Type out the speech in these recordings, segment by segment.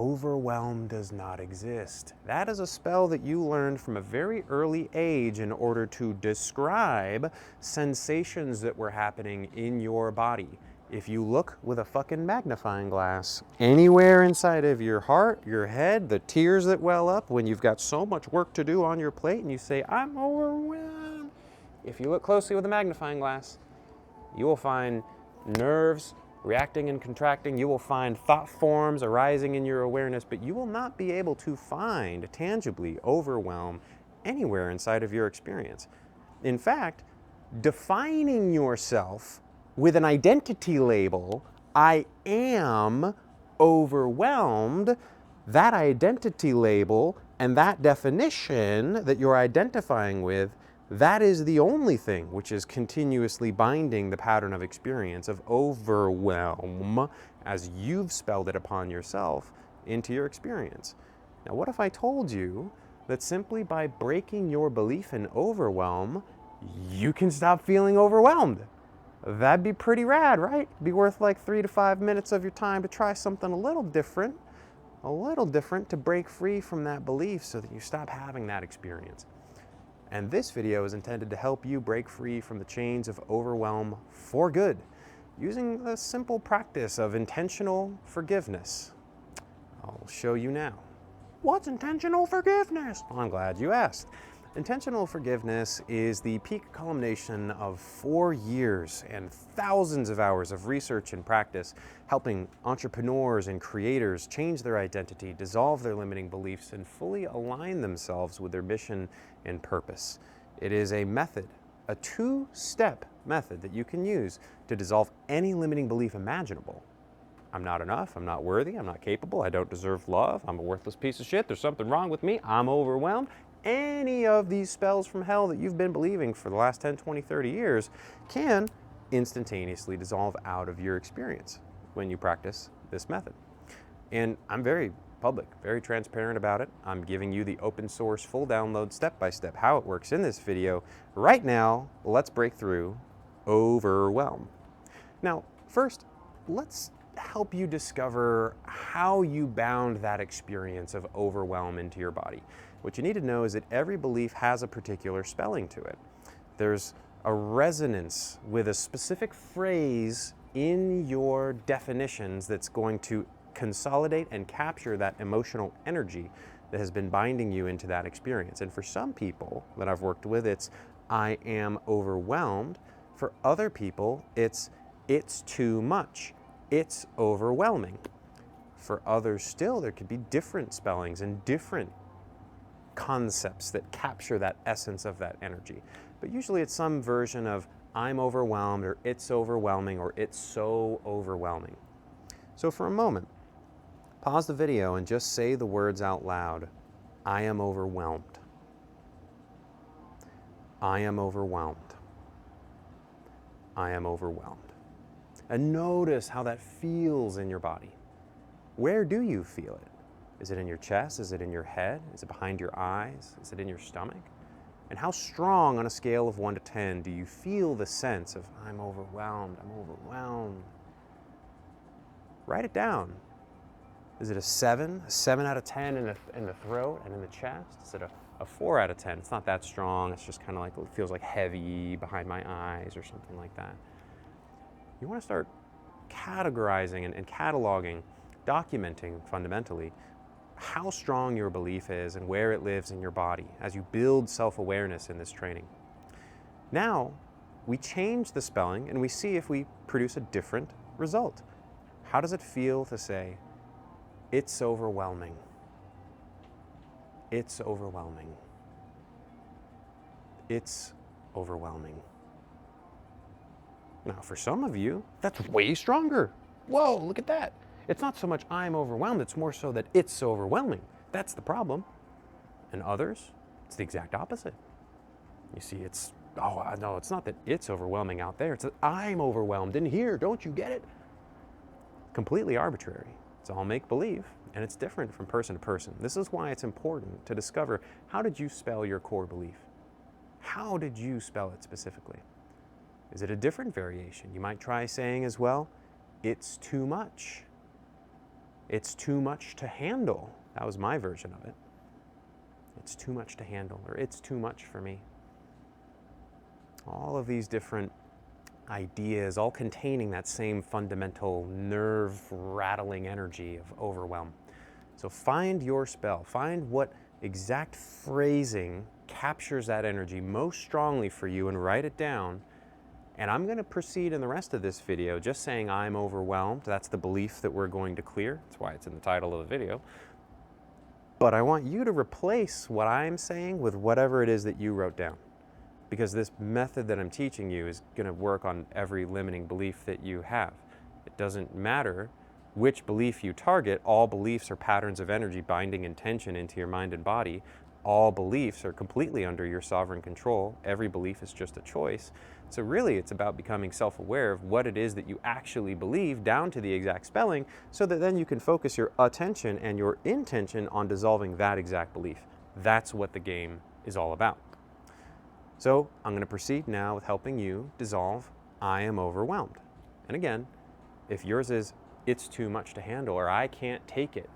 overwhelm does not exist. That is a spell that you learned from a very early age in order to describe sensations that were happening in your body. If you look with a fucking magnifying glass anywhere inside of your heart, your head, the tears that well up when you've got so much work to do on your plate and you say, I'm overwhelmed. If you look closely with a magnifying glass, you will find nerves reacting and contracting. You will find thought forms arising in your awareness, but you will not be able to find tangibly overwhelm anywhere inside of your experience. In fact, defining yourself with an identity label, I am overwhelmed, that identity label and that definition that you're identifying with, that is the only thing which is continuously binding the pattern of experience of overwhelm as you've spelled it upon yourself into your experience. Now, what if I told you that simply by breaking your belief in overwhelm, you can stop feeling overwhelmed? That'd be pretty rad, right? Be worth like 3 to 5 minutes of your time to try something a little different to break free from that belief so that you stop having that experience. And this video is intended to help you break free from the chains of overwhelm for good, using the simple practice of intentional forgiveness. I'll show you now. What's intentional forgiveness? Well, I'm glad you asked. Intentional forgiveness is the peak culmination of 4 years and thousands of hours of research and practice, helping entrepreneurs and creators change their identity, dissolve their limiting beliefs, and fully align themselves with their mission and purpose. It is a method, a 2-step method that you can use to dissolve any limiting belief imaginable. I'm not enough, I'm not worthy, I'm not capable, I don't deserve love, I'm a worthless piece of shit, there's something wrong with me, I'm overwhelmed. Any of these spells from hell that you've been believing for the last 10, 20, 30 years can instantaneously dissolve out of your experience when you practice this method. And I'm very public, very transparent about it. I'm giving you the open source full download step-by-step how it works in this video. Right now, let's break through overwhelm. Now, first, let's help you discover how you bound that experience of overwhelm into your body. What you need to know is that every belief has a particular spelling to it. There's a resonance with a specific phrase in your definitions that's going to consolidate and capture that emotional energy that has been binding you into that experience. And for some people that I've worked with, it's I am overwhelmed. For other people, it's too much. It's overwhelming. For others still, there could be different spellings and different concepts that capture that essence of that energy. But usually it's some version of I'm overwhelmed, or it's overwhelming, or it's so overwhelming. So for a moment, pause the video and just say the words out loud. I am overwhelmed. I am overwhelmed. I am overwhelmed. And notice how that feels in your body. Where do you feel it? Is it in your chest? Is it in your head? Is it behind your eyes? Is it in your stomach? And how strong on a scale of 1 to 10 do you feel the sense of I'm overwhelmed, I'm overwhelmed? Write it down. Is it a 7 out of 10 in the throat and in the chest? Is it a 4 out of 10? It's not that strong. It's just kind of like, it feels like heavy behind my eyes or something like that. You want to start categorizing and cataloging, documenting fundamentally how strong your belief is and where it lives in your body as you build self-awareness in this training. Now, we change the spelling and we see if we produce a different result. How does it feel to say, it's overwhelming? It's overwhelming. It's overwhelming. Now, for some of you, that's way stronger. Whoa, look at that. It's not so much I'm overwhelmed, it's more so that it's so overwhelming. That's the problem. And others, it's the exact opposite. You see, it's, oh, no, it's not that it's overwhelming out there, it's that I'm overwhelmed in here, don't you get it? Completely arbitrary. It's all make-believe, and it's different from person to person. This is why it's important to discover, how did you spell your core belief? How did you spell it specifically? Is it a different variation? You might try saying as well, it's too much. It's too much to handle. That was my version of it. It's too much to handle, or it's too much for me. All of these different ideas, all containing that same fundamental nerve-rattling energy of overwhelm. So find your spell. Find what exact phrasing captures that energy most strongly for you and write it down. And I'm going to proceed in the rest of this video just saying I'm overwhelmed. That's the belief that we're going to clear. That's why it's in the title of the video. But I want you to replace what I'm saying with whatever it is that you wrote down. Because this method that I'm teaching you is going to work on every limiting belief that you have. It doesn't matter which belief you target. All beliefs are patterns of energy binding intention into your mind and body. All beliefs are completely under your sovereign control. Every belief is just a choice. So really it's about becoming self-aware of what it is that you actually believe down to the exact spelling, so that then you can focus your attention and your intention on dissolving that exact belief. That's what the game is all about. So I'm going to proceed now with helping you dissolve I am overwhelmed. And again, if yours is it's too much to handle or I can't take it,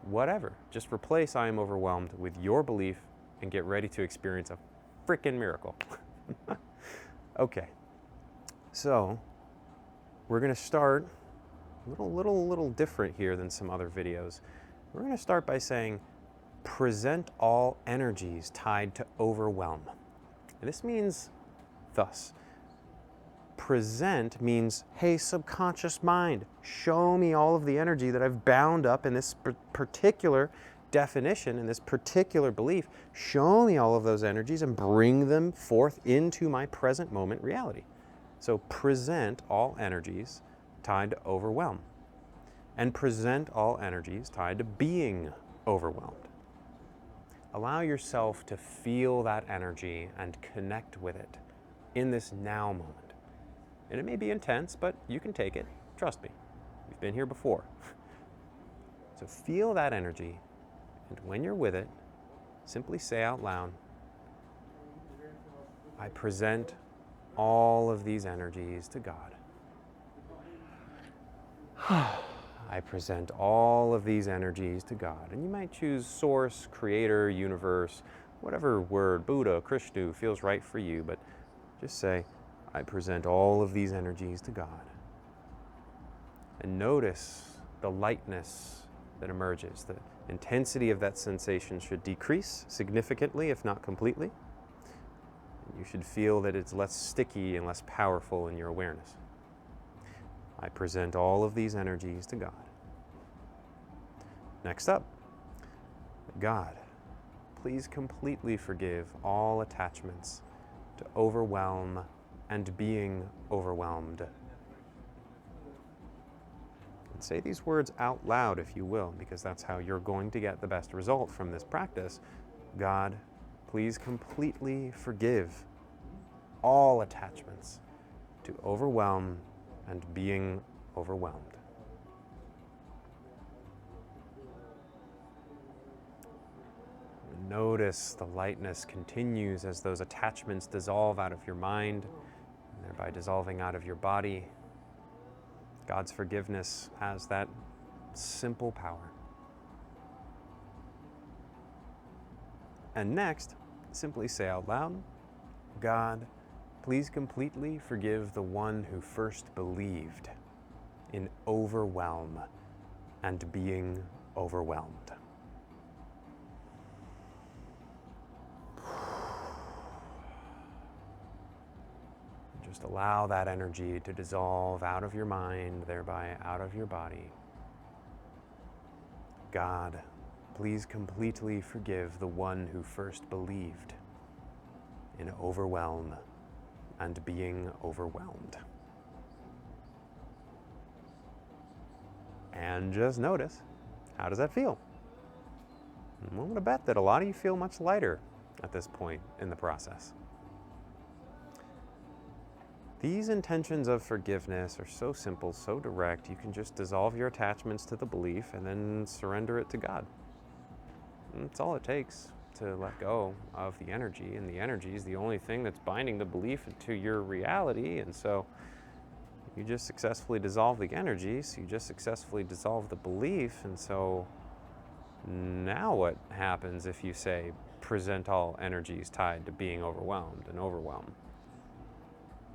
whatever, just replace I am overwhelmed with your belief and get ready to experience a freaking miracle. Okay, so we're going to start a little different here than some other videos. We're going to start by saying present all energies tied to overwhelm. And this means thus. Present means, hey, subconscious mind, show me all of the energy that I've bound up in this particular definition, in this particular belief. Show me all of those energies and bring them forth into my present moment reality. So present all energies tied to overwhelm. And present all energies tied to being overwhelmed. Allow yourself to feel that energy and connect with it in this now moment. And it may be intense, but you can take it. Trust me, we've been here before. So feel that energy, and when you're with it, simply say out loud, I present all of these energies to God. I present all of these energies to God. And you might choose source, creator, universe, whatever word, Buddha, Krishna, feels right for you, but just say, I present all of these energies to God. And notice the lightness that emerges. The intensity of that sensation should decrease significantly, if not completely. You should feel that it's less sticky and less powerful in your awareness. I present all of these energies to God. Next up, God, please completely forgive all attachments to overwhelm and being overwhelmed. And say these words out loud if you will, because that's how you're going to get the best result from this practice. God, please completely forgive all attachments to overwhelm and being overwhelmed. Notice the lightness continues as those attachments dissolve out of your mind, and thereby dissolving out of your body. God's forgiveness has that simple power. And next, simply say out loud, God, please completely forgive the one who first believed in overwhelm and being overwhelmed. Just allow that energy to dissolve out of your mind, thereby out of your body. God, please completely forgive the one who first believed in overwhelm and being overwhelmed. And just notice, how does that feel? I'm going to bet that a lot of you feel much lighter at this point in the process. These intentions of forgiveness are so simple, so direct, you can just dissolve your attachments to the belief and then surrender it to God. And that's all it takes to let go of the energy, and the energy is the only thing that's binding the belief to your reality, and so You just successfully dissolved the energies, you just successfully dissolved the belief, and so now what happens if you say, present all energies tied to being overwhelmed and overwhelm?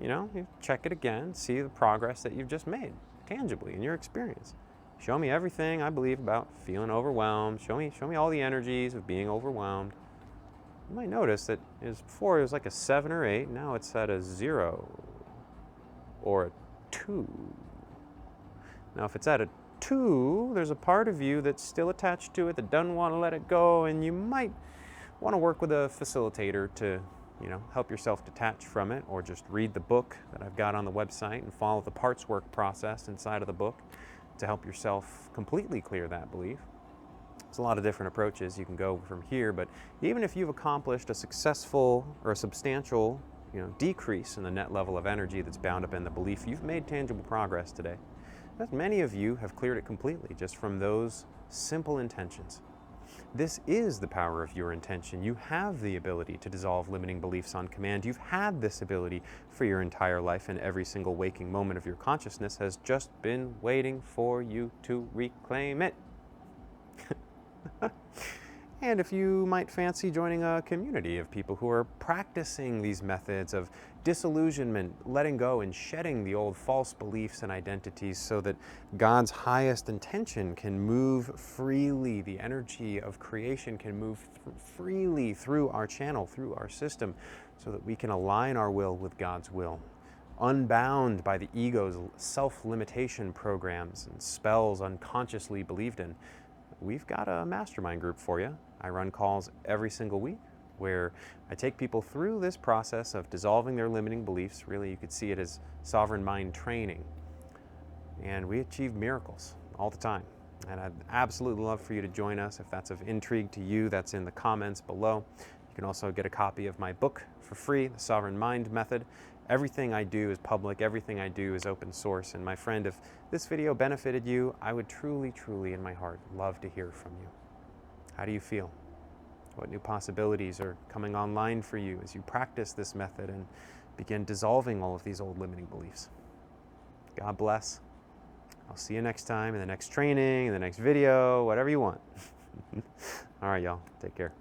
You know, you check it again, see the progress that you've just made, tangibly in your experience. Show me everything I believe about feeling overwhelmed. Show me all the energies of being overwhelmed. You might notice that before it was like a 7 or 8, now it's at a 0 or a 2. Now if it's at a 2, there's a part of you that's still attached to it, that doesn't want to let it go, and you might want to work with a facilitator to, help yourself detach from it, or just read the book that I've got on the website and follow the parts work process inside of the book to help yourself completely clear that belief. There's a lot of different approaches you can go from here, but even if you've accomplished a successful or a substantial, decrease in the net level of energy that's bound up in the belief, you've made tangible progress today. But many of you have cleared it completely just from those simple intentions. This is the power of your intention. You have the ability to dissolve limiting beliefs on command. You've had this ability for your entire life, and every single waking moment of your consciousness has just been waiting for you to reclaim it. And if you might fancy joining a community of people who are practicing these methods of disillusionment, letting go and shedding the old false beliefs and identities so that God's highest intention can move freely, the energy of creation can move freely through our channel, through our system, so that we can align our will with God's will, unbound by the ego's self-limitation programs and spells unconsciously believed in, we've got a mastermind group for you. I run calls every single week where I take people through this process of dissolving their limiting beliefs. Really, you could see it as sovereign mind training. And we achieve miracles all the time. And I'd absolutely love for you to join us. If that's of intrigue to you, that's in the comments below. You can also get a copy of my book for free, The Sovereign Mind Method. Everything I do is public, everything I do is open source. And my friend, if this video benefited you, I would truly, truly in my heart love to hear from you. How do you feel? What new possibilities are coming online for you as you practice this method and begin dissolving all of these old limiting beliefs? God bless. I'll see you next time in the next training, in the next video, whatever you want. All right, y'all. Take care.